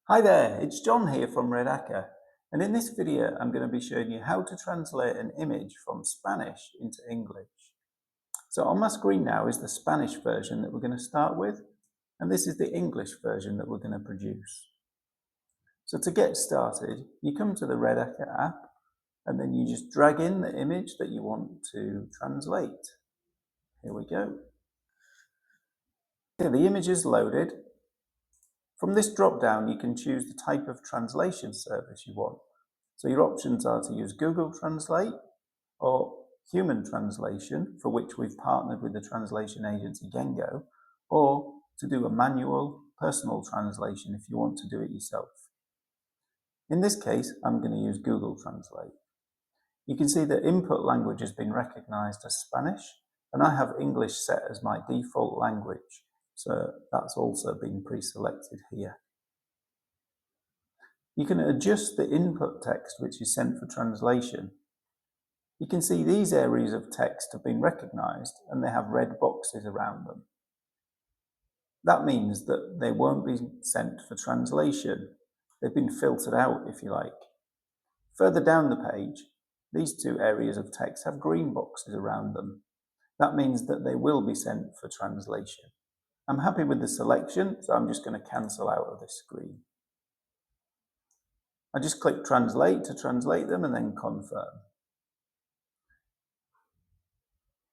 Hi there, it's John here from Redaka, and in this video I'm going to be showing you how to translate an image from Spanish into English. So on my screen now is the Spanish version that we're going to start with, and this is the English version that we're going to produce. So to get started, you come to the Redaka app, and then you just drag in the image that you want to translate. Here we go. Here, the image is loaded. From this drop-down, you can choose the type of translation service you want. So your options are to use Google Translate or human translation, for which we've partnered with the translation agency Gengo, or to do a manual personal translation if you want to do it yourself. In this case, I'm going to use Google Translate. You can see that input language has been recognized as Spanish, and I have English set as my default language, so that's also been pre-selected here. You can adjust the input text which is sent for translation. You can see these areas of text have been recognized and they have red boxes around them. That means that they won't be sent for translation. They've been filtered out, if you like. Further down the page, these two areas of text have green boxes around them. That means that they will be sent for translation. I'm happy with the selection, so I'm just going to cancel out of this screen. I just click Translate to translate them and then Confirm.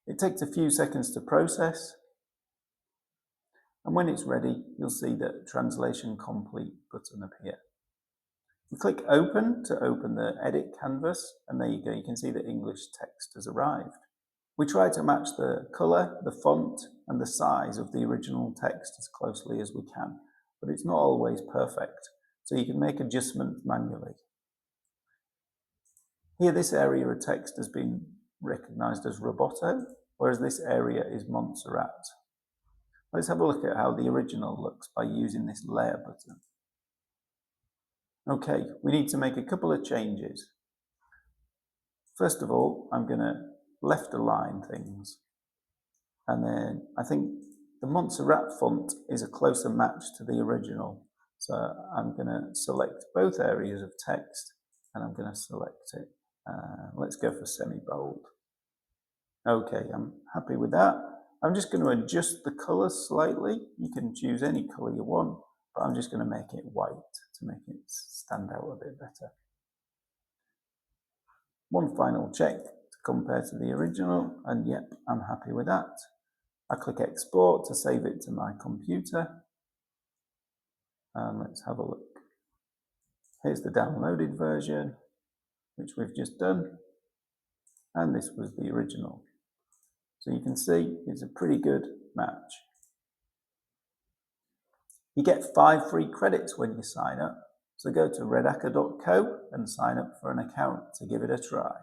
It takes a few seconds to process, and when it's ready, you'll see the Translation Complete button appear. We click Open to open the edit canvas, and there you go, you can see the English text has arrived. We try to match the colour, the font, and the size of the original text as closely as we can, but it's not always perfect, so you can make adjustments manually. Here, this area of text has been recognised as Roboto, whereas this area is Montserrat. Let's have a look at how the original looks by using this layer button. Okay, we need to make a couple of changes. First of all, I'm going to left align things. And then I think the Montserrat font is a closer match to the original. So I'm going to select both areas of text and I'm going to select it. Let's go for semi-bold. Okay, I'm happy with that. I'm just going to adjust the color slightly. You can choose any color you want, but I'm just going to make it white to make it stand out a bit better. One final check to compare to the original, and yep, I'm happy with that. I click Export to save it to my computer. And let's have a look. Here's the downloaded version, which we've just done. And this was the original. So you can see it's a pretty good match. You get 5 free credits when you sign up. So go to redaka.co and sign up for an account to give it a try.